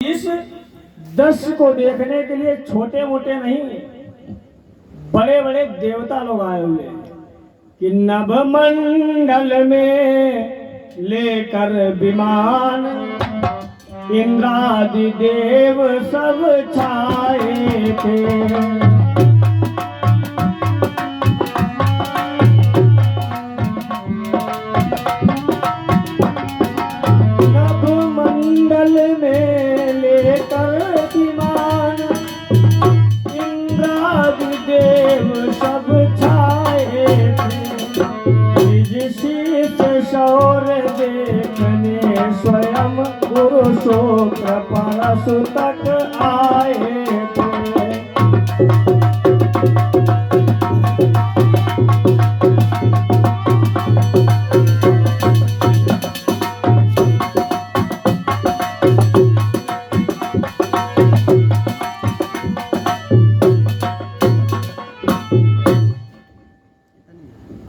इस दृश्य को देखने के लिए छोटे मोटे नहीं बड़े बड़े देवता लोग आए हुए हैं कि नभमंडल में लेकर विमान इंद्रादि देव सब छाए थे। स्वयं गुरु शुक्र परशु तक आए थे।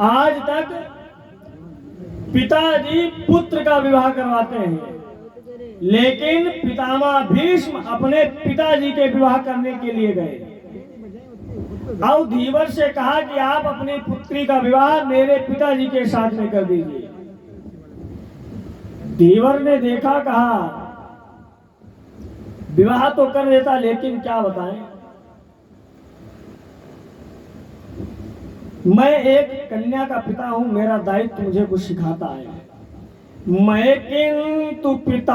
आज तक पिताजी पुत्र का विवाह करवाते हैं, लेकिन पितामह भीष्म अपने पिताजी के विवाह करने के लिए गए और धीवर से कहा कि आप अपनी पुत्री का विवाह मेरे पिताजी के साथ में कर दीजिए। धीवर ने देखा, कहा विवाह तो कर देता, लेकिन क्या बताएं, मैं एक कन्या का पिता हूं, मेरा दायित्व मुझे कुछ सिखाता है। मैं किंतु पिता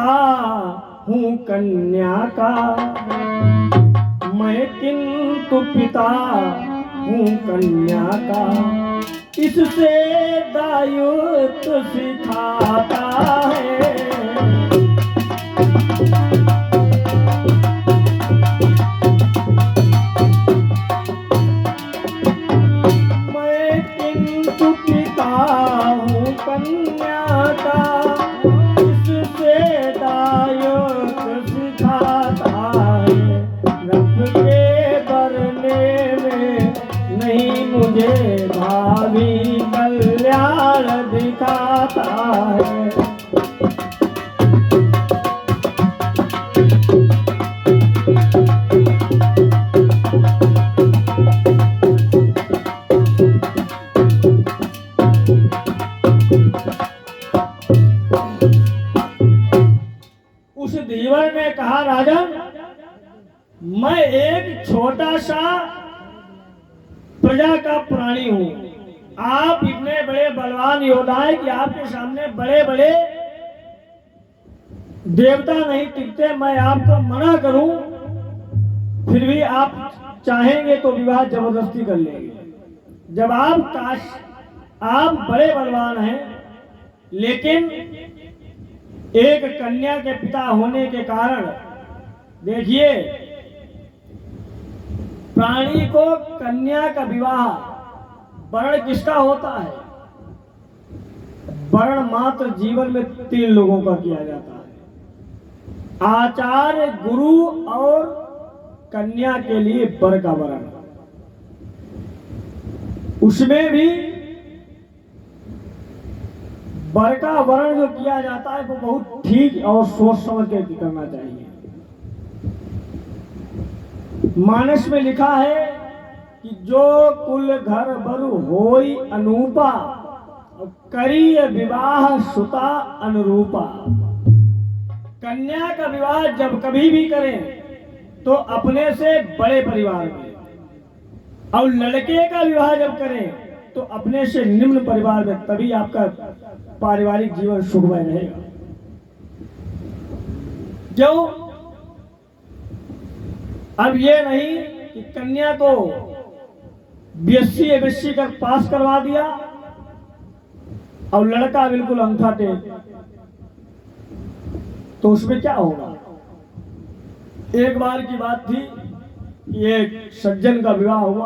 हूं कन्या का, मैं किंतु पिता हूं कन्या का, इससे दायित्व सिखाता है। मुझे भावी कल्याण दिखाता है। उस धीवर ने कहा, राजन, मैं एक छोटा सा प्रजा का प्राणी हूं, आप इतने बड़े बलवान योद्धा हैं कि आपके सामने बड़े बड़े देवता नहीं टिकते। मैं आपको मना करूं, फिर भी आप चाहेंगे तो विवाह जबरदस्ती कर लेंगे। जब आप बड़े बलवान हैं, लेकिन एक कन्या के पिता होने के कारण, देखिए, प्राणी को कन्या का विवाह वर्ण किसका होता है? वर्ण मात्र जीवन में 3 लोगों का किया जाता है, आचार्य, गुरु और कन्या के लिए वर का वर्ण। उसमें भी वर का वर्ण जो किया जाता है वो बहुत ठीक और सोच समझ के करना चाहिए। मानस में लिखा है कि जो कुल घर बरु होई अनूपा, करी विवाह सुता अनुरूपा। कन्या का विवाह जब कभी भी करें तो अपने से बड़े परिवार में, और लड़के का विवाह जब करें तो अपने से निम्न परिवार में, तभी आपका पारिवारिक जीवन सुखमय रहेगा। क्यों? अब ये नहीं कि कन्या को बीएससी एमएससी कर पास करवा दिया और लड़का बिल्कुल अंगूठा टेक, तो उसमें क्या होगा? एक बार की बात थी, एक सज्जन का विवाह हुआ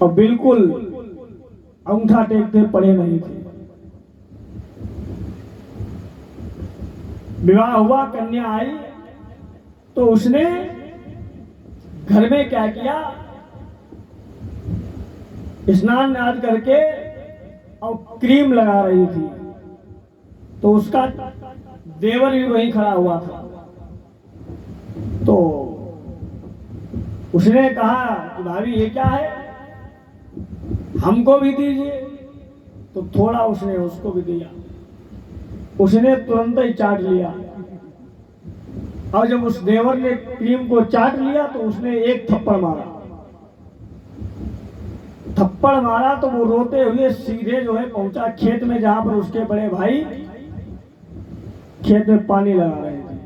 और बिल्कुल अंगूठा टेकते पड़े नहीं थे। विवाह हुआ, कन्या आई तो उसने घर में क्या किया, स्नान आदि करके और क्रीम लगा रही थी, तो उसका देवर भी वहीं खड़ा हुआ था। तो उसने कहा कि भाभी ये क्या है, हमको भी दीजिए। तो थोड़ा उसने उसको भी दिया, उसने तुरंत ही चाट लिया। और जब उस देवर ने क्रीम को चाट लिया तो उसने एक थप्पड़ मारा। थप्पड़ मारा तो वो रोते हुए सीधे जो है पहुंचा खेत में, जहां पर उसके बड़े भाई खेत में पानी लगा रहे थे।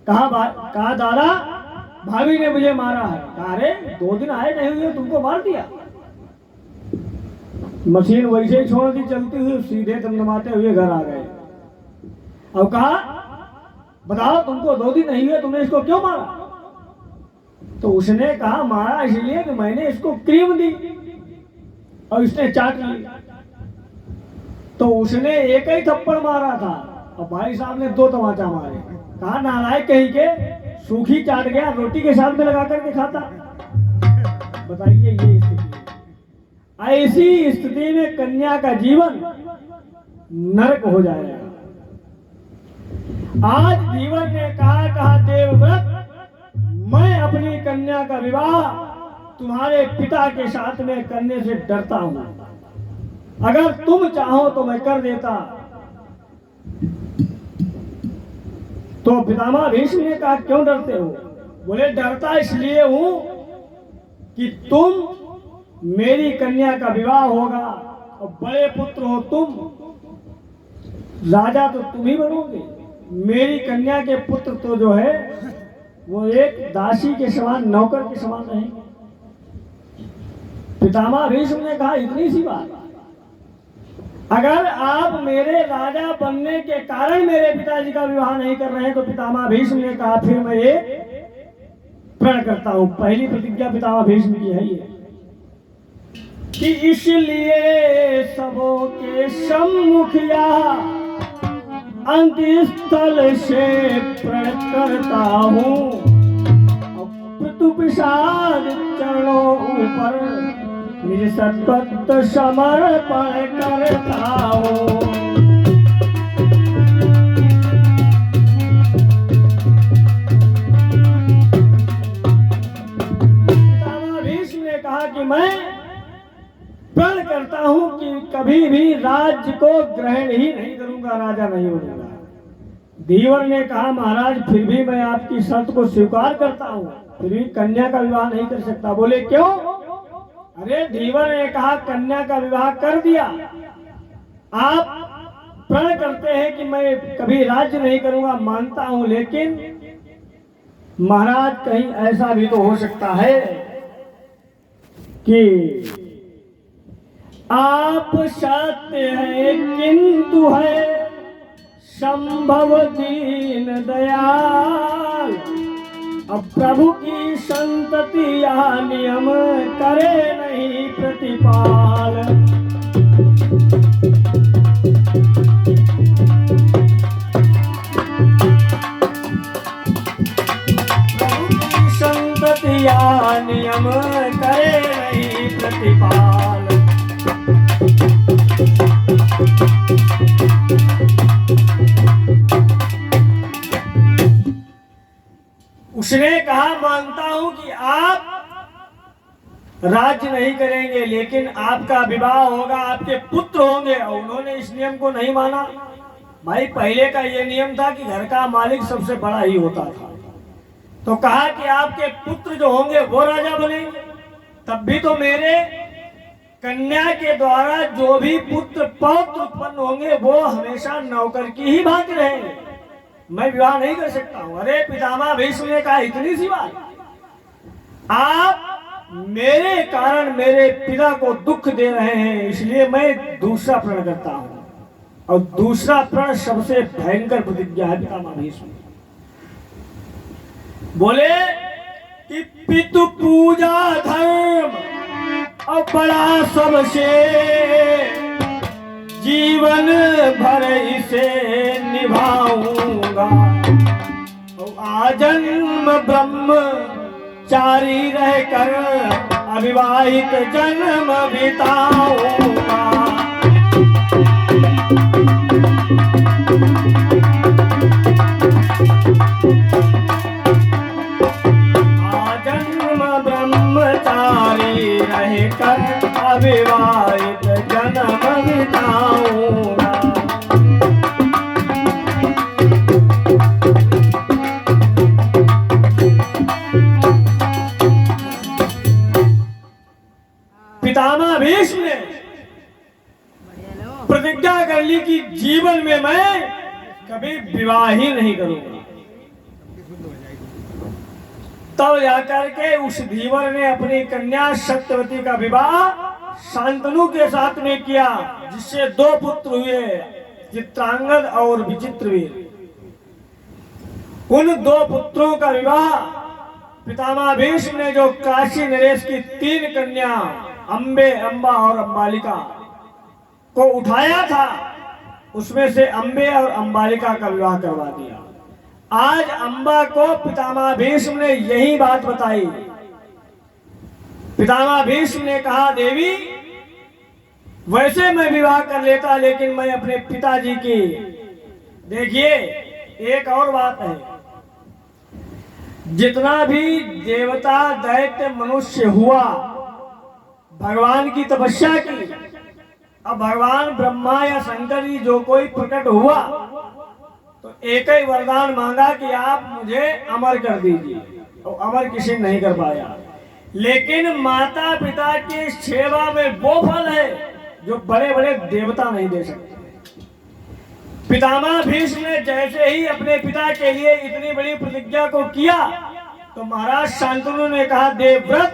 कहा दादा भाभी ने मुझे मारा है। कहा अरे 2 दिन आए नहीं हुए तुमको मार दिया। मशीन वैसे ही छोड़ दी चलती हुई, सीधे दमदमाते हुए घर आ गए। अब कहा बताओ तुमको 2 दिन नहीं हुए, तुमने इसको क्यों मारा? तो उसने कहा मारा इसलिए कि मैंने इसको क्रीम दी और इसने चाट ली। तो उसने एक ही थप्पड़ मारा था और भाई साहब ने 2 तमाचा मारे। कहा नालायक कहीं के, सूखी चाट गया, रोटी के साथ में लगा करके खाता। बताइए ये स्थिति, ऐसी स्थिति में कन्या का जीवन नरक हो जाएगा। आज धीवर ने कहा देवव्रत मैं अपनी कन्या का विवाह तुम्हारे पिता के साथ में करने से डरता हूं, अगर तुम चाहो तो मैं कर देता। तो पितामह भीष्म ने कहा क्यों डरते हो? बोले डरता इसलिए हूं कि तुम मेरी कन्या का विवाह होगा और बड़े पुत्र हो तुम, राजा तो तुम ही बनोगे, मेरी कन्या के पुत्र तो जो है वो एक दासी के समान, नौकर के समान रहेंगे। पितामह भीष्म ने कहा इतनी सी बात, अगर आप मेरे राजा बनने के कारण मेरे पिताजी का विवाह नहीं कर रहे हैं तो पितामह भीष्म ने कहा फिर मैं ये प्रण करता हूं। पहली प्रतिज्ञा पितामह भीष्म की है ये कि इसलिए सबों के सम्मुख या अंतस्थल से प्रण करता हूं, पितुपिशाद चरणों ऊपर निज सत्वत्व समर्पण करता हूं। पितामह भीष्म ने कहा कि मैं प्रण करता हूं कि कभी भी राज्य को ग्रहण ही नहीं करूंगा, राजा नहीं बनूंगा। धीवर ने कहा महाराज फिर भी मैं आपकी शर्त को स्वीकार करता हूं, फिर भी कन्या का विवाह नहीं कर सकता। बोले क्यों? अरे धीवर ने कहा कन्या का विवाह कर दिया, आप प्रण करते हैं कि मैं कभी राज्य नहीं करूंगा, मानता हूं, लेकिन महाराज कहीं ऐसा भी तो हो सकता है कि आप सत्य है किंतु है संभव दीन दयाल, अब प्रभु की संतति या नियम करे नहीं प्रतिपाल। प्रभु की संतति या नियम करे नहीं प्रतिपाल। उसने कहा मानता हूं कि आप राज्य नहीं करेंगे, लेकिन आपका विवाह होगा, आपके पुत्र होंगे। और उन्होंने इस नियम को नहीं माना। भाई पहले का ये नियम था कि घर का मालिक सबसे बड़ा ही होता था। तो कहा कि आपके पुत्र जो होंगे वो राजा बनेंगे। तब भी तो मेरे कन्या के द्वारा जो भी पुत्र पौत्र उत्पन्न होंगे वो हमेशा नौकर की ही भांति रहेंगे, मैं विवाह नहीं कर सकता हूं। अरे पितामह भीष्म ने कहा इतनी सी बात, आप मेरे कारण मेरे पिता को दुख दे रहे हैं, इसलिए मैं दूसरा प्रण करता हूं। और दूसरा प्रण सबसे भयंकर प्रतिज्ञा है पितामह भीष्म। बोले कि पितु पूजा धर्म और बड़ा सबसे जीवन भर इसे निभाऊंगा, और आजन्म ब्रह्मचारी रहकर अविवाहित जन्म बिताऊंगा। विवाह ही नहीं करूंगा। तब जाकर के उस धीवर ने अपनी कन्या सत्यवती का विवाह शांतनु के साथ में किया, जिससे 2 पुत्र हुए, चित्रांगद और विचित्रवीर। उन 2 पुत्रों का विवाह पितामह भीष्म ने जो काशी नरेश की 3 कन्या अंबे, अंबा और अंबालिका को उठाया था, उसमें से अंबे और अंबालिका का विवाह करवा दिया। आज अंबा को पितामह भीष्म ने यही बात बताई। पितामह भीष्म ने कहा, देवी वैसे मैं विवाह कर लेता, लेकिन मैं अपने पिताजी की, देखिए एक और बात है, जितना भी देवता दैत्य मनुष्य हुआ, भगवान की तपस्या की, अब भगवान ब्रह्मा या शंकर जी जो कोई प्रकट हुआ तो एक ही वरदान मांगा कि आप मुझे अमर कर दीजिए, और अमर किसी नहीं कर पाया। लेकिन माता पिता की सेवा में वो फल है जो बड़े बड़े देवता नहीं दे सकते। पितामह भीष्म ने जैसे ही अपने पिता के लिए इतनी बड़ी प्रतिज्ञा को किया, तो महाराज शांतनु ने कहा, देवव्रत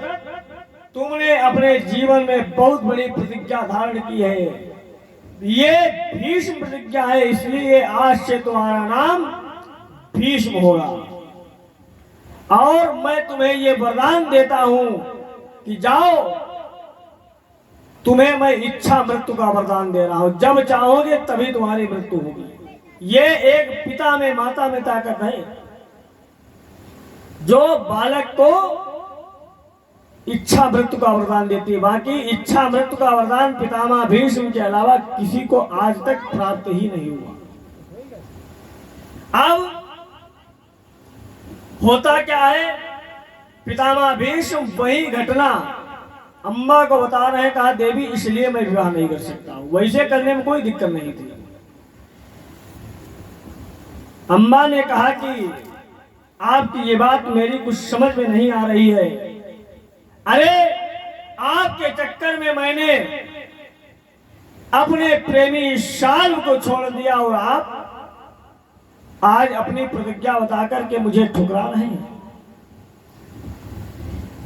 तुमने अपने जीवन में बहुत बड़ी प्रतिज्ञा धारण की है, ये भीष्म प्रतिज्ञा है, इसलिए आज से तुम्हारा नाम भीष्म होगा। और मैं तुम्हें ये वरदान देता हूं कि जाओ, तुम्हें मैं इच्छा मृत्यु का वरदान दे रहा हूं, जब चाहोगे तभी तुम्हारी मृत्यु होगी। ये एक पिता में माता में ताकत है, जो बालक को इच्छा मृत्यु का वरदान देती है। बाकी इच्छा मृत्यु का वरदान पितामह भीष्म के अलावा किसी को आज तक प्राप्त ही नहीं हुआ। अब होता क्या है, पितामह भीष्म वही घटना अम्मा को बता रहे हैं, कहा देवी इसलिए मैं विवाह नहीं कर सकता हूं, वैसे करने में कोई दिक्कत नहीं थी। अम्मा ने कहा कि आपकी ये बात मेरी कुछ समझ में नहीं आ रही है। अरे आपके चक्कर में मैंने अपने प्रेमी शाल को छोड़ दिया, और आप आज अपनी प्रतिज्ञा बता करके मुझे ठुकरा रहे हैं।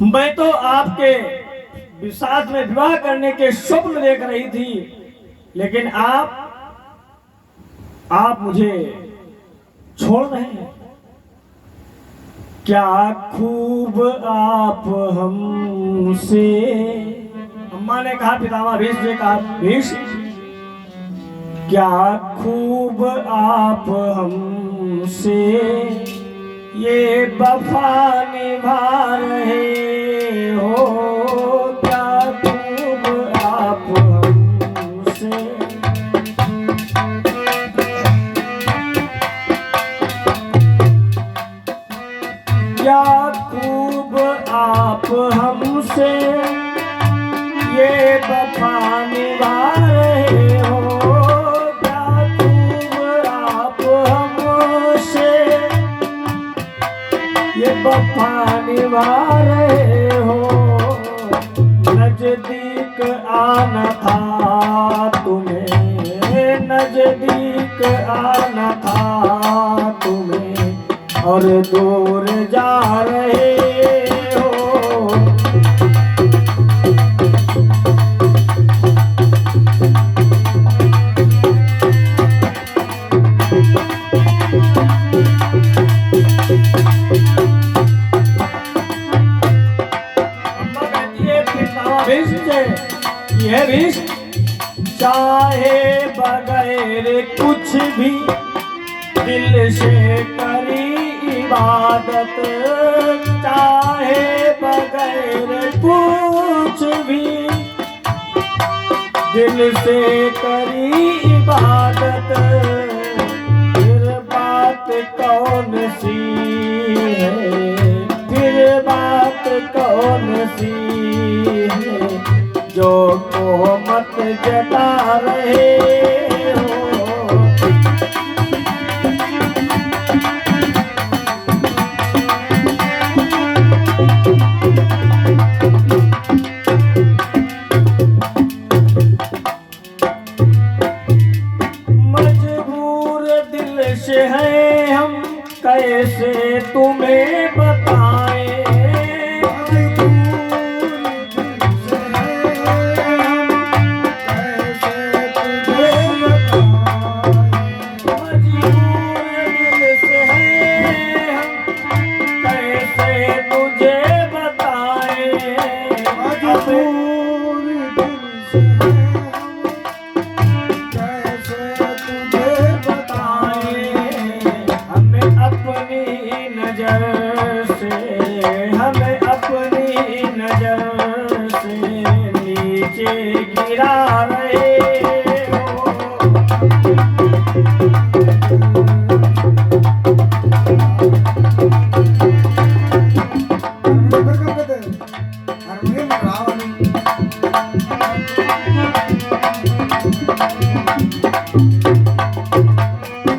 मैं तो आपके साथ में विवाह करने के स्वप्न देख रही थी, लेकिन आप मुझे छोड़ रहे हैं। क्या खूब आप हमसे, अम्मा ने कहा, पितामह भीष्म ने कहा, भीष्म क्या खूब आप हमसे ये वफा निभा रहे हो, क्या खूब आप हमसे, क्या खूब आप हमसे ये वफा निभा रहे हो, क्या खूब आप हमसे ये वफा निभा रहे हो। नजदीक आना था तुम्हें, नजदीक आना था तुम्हें, और दूर जा रहे हो। अम्मा कहती है पितामह भीष्म से, यह भीष्म चाहे बगैर कुछ भी दिल से करी इबादत, चाहे बगैर कुछ भी दिल से करी इबादत, फिर बात कौन सी है, फिर बात कौन सी है, जो को मत जता रहे हो। मजबूर दिल से है कैसे तुम्हें बताए, हमें अपनी नजर से नीचे गिरा रहे हो।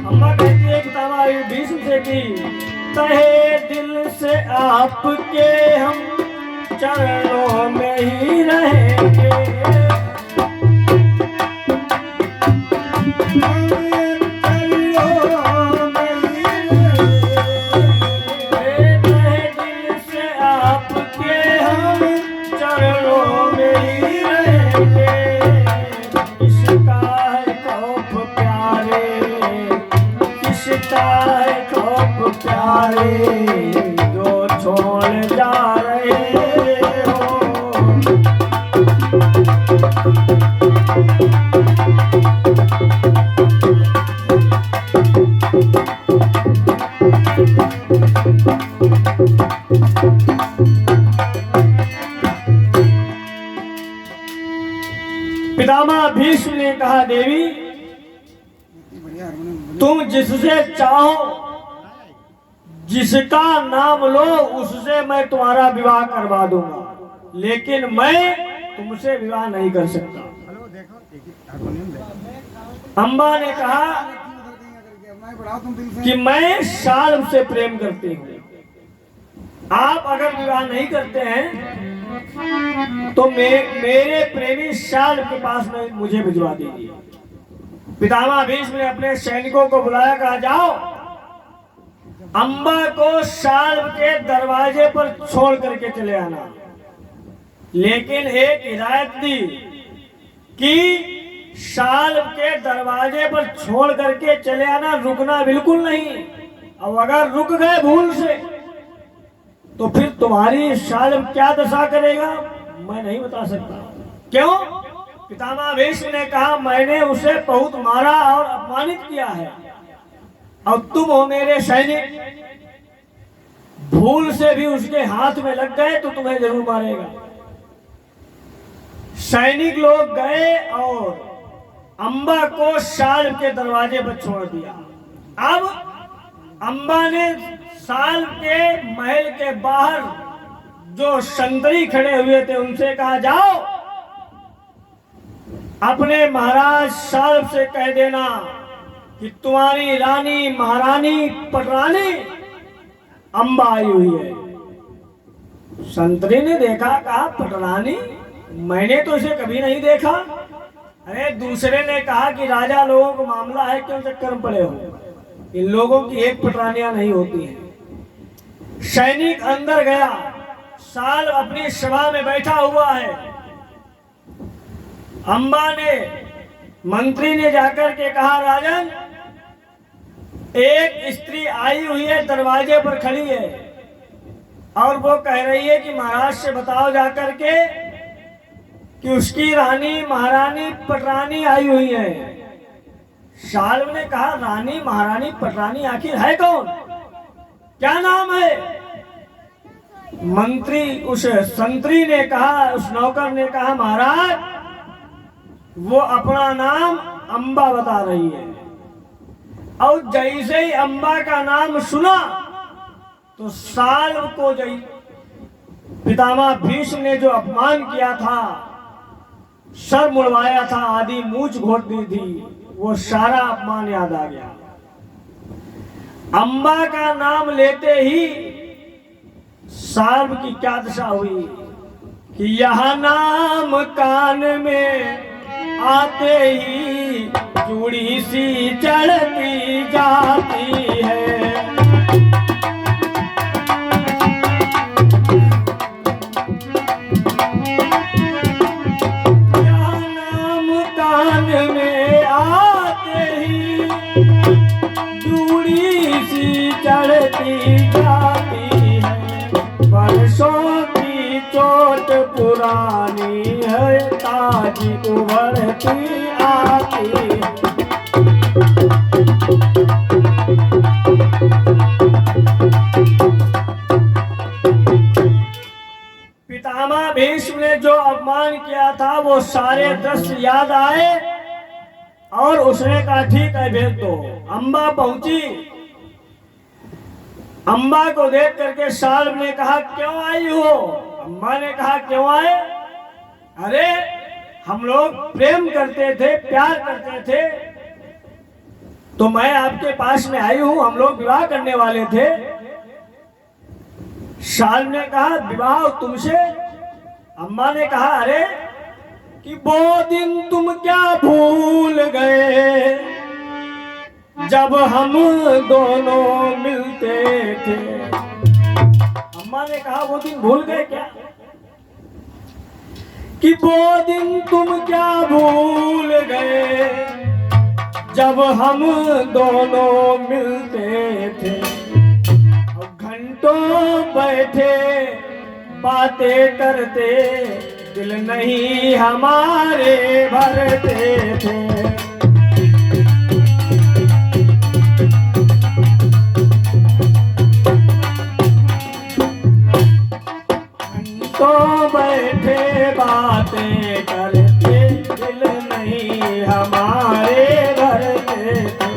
अम्मा कहती है पितामह भीष्म से कि तहे दिल से आपके हम चरणों में ही रहेंगे, तहे दिल से आपके हम चरणों में ही रहेंगे। किसका है खौफ प्यारे, किसका है खौफ प्यारे, जो छोड़ जा रहे हो। पितामह भीष्म ने कहा देवी तुम जिससे चाहो जिसका नाम लो उससे मैं तुम्हारा विवाह करवा दूंगा, लेकिन मैं तुमसे विवाह नहीं कर सकता। अम्बा ने कहा कि मैं शाल्व से प्रेम करती हूँ, आप अगर विवाह नहीं करते हैं तो मेरे प्रेमी शाल्व के पास में मुझे भिजवा दीजिए। पितामह भीष्म ने अपने सैनिकों को बुलाया, कहा जाओ अम्बा को शाल्व के दरवाजे पर छोड़ करके चले आना, लेकिन एक हिदायत दी कि शाल्व के दरवाजे पर छोड़ करके चले आना, रुकना बिल्कुल नहीं। अब अगर रुक गए भूल से तो फिर तुम्हारी शाल्व क्या दशा करेगा मैं नहीं बता सकता। क्यों? पितामह भीष्म ने कहा मैंने उसे बहुत मारा और अपमानित किया है, अब तुम हो मेरे सैनिक, भूल से भी उसके हाथ में लग गए तो तुम्हें जरूर मारेगा। सैनिक लोग गए और अम्बा को शाल्व के दरवाजे पर छोड़ दिया। अब अम्बा ने शाल्व के महल के बाहर जो संतरी खड़े हुए थे उनसे कहा जाओ अपने महाराज शाल्व से कह देना कि तुम्हारी रानी महारानी पटरानी अम्बा आई हुई है। संतरी ने देखा, कहा पटरानी, मैंने तो इसे कभी नहीं देखा। अरे दूसरे ने कहा कि राजा लोगों को मामला है, क्यों चक्कर में पड़े हो, इन लोगों की एक पटरानियां नहीं होती हैं। सैनिक अंदर गया, शाल्व अपनी सभा में बैठा हुआ है। अम्बा ने मंत्री ने जाकर के कहा राजन एक स्त्री आई हुई है, दरवाजे पर खड़ी है और वो कह रही है कि महाराज से बताओ जाकर के कि उसकी रानी महारानी पटरानी आई हुई है। शाल्व ने कहा रानी महारानी पटरानी आखिर है कौन, क्या नाम है? मंत्री उस संतरी ने कहा, उस नौकर ने कहा महाराज वो अपना नाम अम्बा बता रही है। और जैसे ही अम्बा का नाम सुना तो शाल्व को पितामह भीष्म ने जो अपमान किया था, सर मुड़वाया था, आदि मूंछ घोट दी थी, वो सारा अपमान याद आ गया। अम्बा का नाम लेते ही शाल्व की क्या दशा हुई कि यह नाम कान में आते ही चूड़ी सी चढ़ती जाती है। रानी है ताजी उभरती आती। पितामह भीष्म ने जो अपमान किया था वो सारे दृश्य याद आए और उसने कहा ठीक है भेज दो। अम्बा पहुंची। अम्बा को देख करके शाल्व ने कहा क्यों आई हो? अम्बा ने कहा क्यों आए? अरे हम लोग प्रेम करते थे, प्यार करते थे, तो मैं आपके पास में आई हूं, हम लोग विवाह करने वाले थे। शाल्व ने कहा विवाह तुमसे? अम्मा ने कहा अरे कि वो दिन तुम क्या भूल गए जब हम दोनों मिलते थे। अम्मा ने कहा वो दिन भूल गए क्या? कि वो दिन तुम क्या भूल गए जब हम दोनों मिलते थे। घंटों बैठे बातें करते दिल नहीं हमारे भरते थे। घंटों बैठे बातें करते दिल नहीं हमारे भरते थे।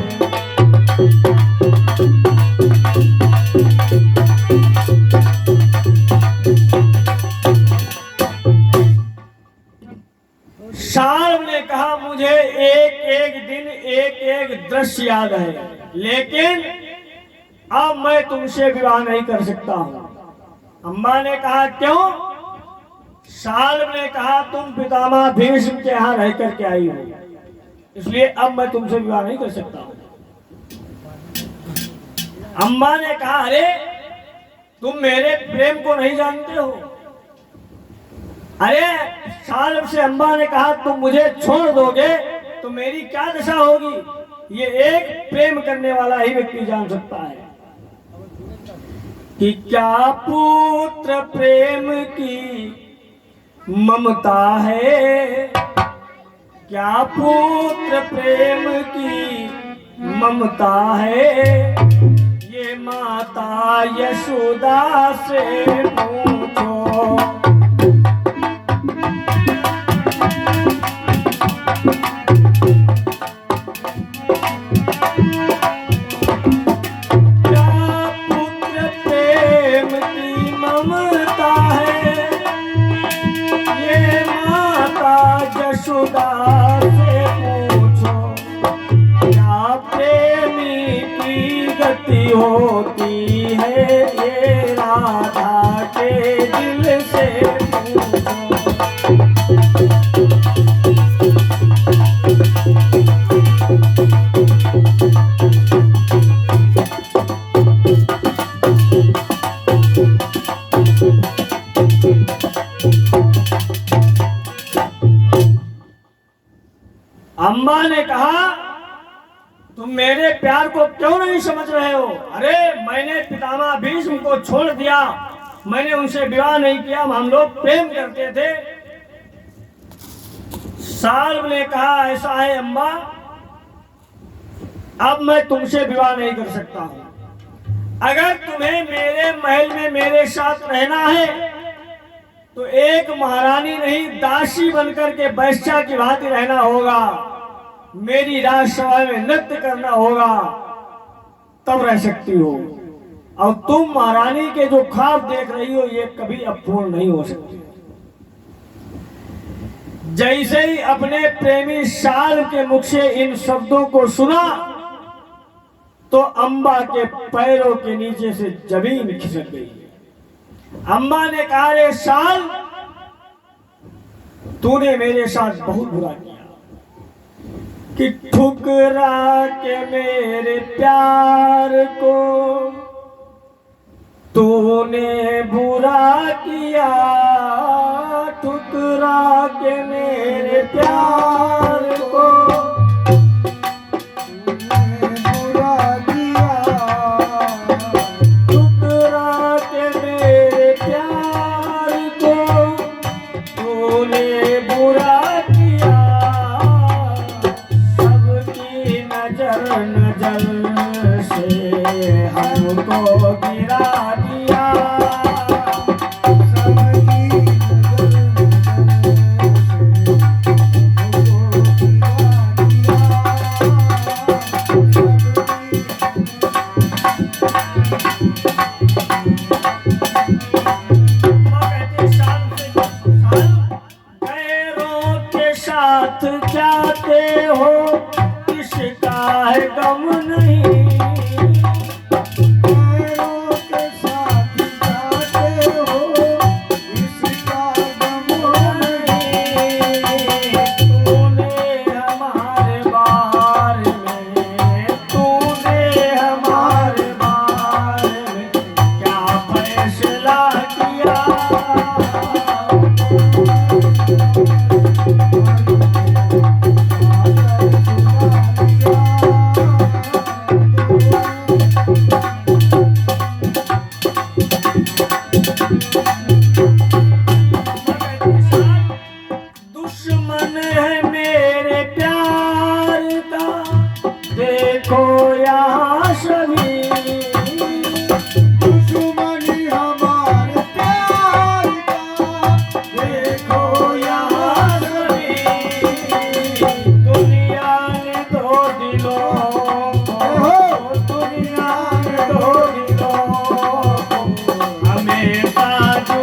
शाल्व ने कहा मुझे एक एक दिन एक एक दृश्य याद है, लेकिन अब मैं तुमसे विवाह नहीं कर सकता हूं। अम्मा ने कहा क्यों? शाल्व ने कहा तुम पितामह भीष्म के यहाँ रह करके आई हो, इसलिए अब मैं तुमसे विवाह नहीं कर सकता हूं। अम्मा ने कहा अरे तुम मेरे प्रेम को नहीं जानते हो। अरे शाल्व से अम्बा ने कहा तुम मुझे छोड़ दोगे तो मेरी क्या दशा होगी, ये एक प्रेम करने वाला ही व्यक्ति जान सकता है कि क्या पुत्र प्रेम की ममता है, क्या पुत्र प्रेम की ममता है, ये माता यशोदा से पूछो। होती है ये राधा के दिल से अम्मा ने कहा तुम मेरे प्यार को क्यों नहीं समझ रहे हो? अरे मैंने पितामह भीष्म को छोड़ दिया, मैंने उनसे विवाह नहीं किया, हम लोग प्रेम करते थे। शाल्व ने कहा ऐसा है अम्मा, अब मैं तुमसे विवाह नहीं कर सकता हूं। अगर तुम्हें मेरे महल में मेरे साथ रहना है तो एक महारानी नहीं दासी बनकर के वैश्या की भांति रहना होगा, मेरी राजसभा में नृत्य करना होगा, तब रह सकती हो। और तुम महारानी के जो ख्वाब देख रही हो ये कभी अब पूर्ण नहीं हो सकती। जैसे ही अपने प्रेमी शाल्व के मुख से इन शब्दों को सुना तो अम्बा के पैरों के नीचे से जमीन खिसक गई। अम्बा ने कहा रे शाल्व, तूने मेरे साथ बहुत बुरा किया कि ठुकरा के मेरे प्यार को तूने बुरा किया, ठुकरा के मेरे प्यार को तूने बुरा किया, ठुकरा के मेरे प्यार को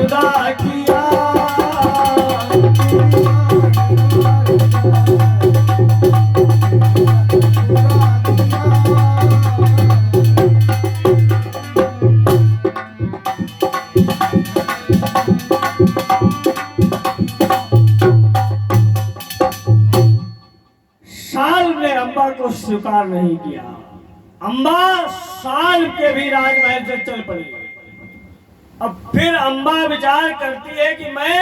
जुदा किया। साल ने अम्बा को स्वीकार नहीं किया। अम्बा साल के भी राजमहल से चल पड़ी। अब फिर अम्बा विचार करती है कि मैं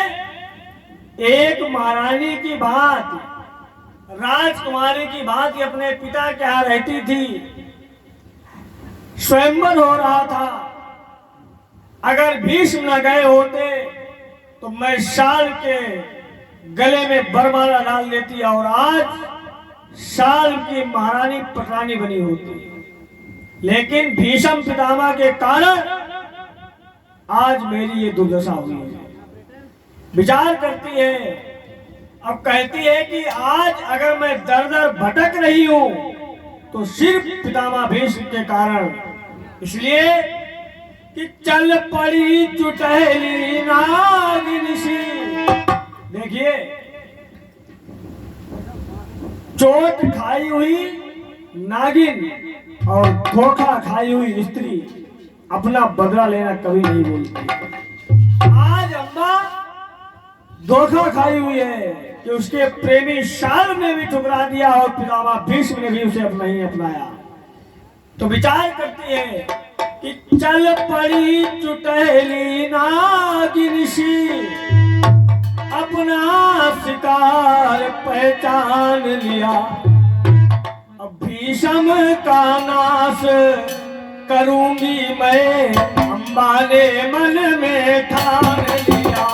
एक महारानी की भांति, राजकुमारी की भांति अपने पिता के यहाँ रहती थी, स्वयंवर हो रहा था। अगर भीष्म न गए होते तो मैं साल के गले में बरमाला डाल देती और आज साल की महारानी पटरानी बनी होती। लेकिन भीष्म पितामह के कारण आज मेरी ये दुर्दशा हुई है। विचार करती है, अब कहती है कि आज अगर मैं दर दर भटक रही हूं तो सिर्फ पितामह भीष्म के कारण, इसलिए कि चल पड़ी चुटहली नागिन सी। देखिए, चोट खाई हुई नागिन और धोखा खाई हुई स्त्री अपना बदला लेना कभी नहीं बोलती। आज अम्बा धोखा खाई हुई है कि उसके प्रेमी साल ने भी ठुकरा दिया और पितामह भीष्म ने भी उसे नहीं अपनाया। तो विचार करती है कि चल पड़ी चुटहली नागिन सी, अपना शिकार पहचान लिया। अब भीष्म का नाश करूंगी मैं, अम्बा ने मन में ठान लिया।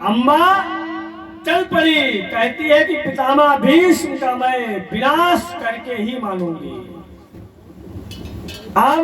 अम्बा चल पड़ी, कहती है कि पितामह भीष्म का मैं विनाश करके ही मानूंगी। अब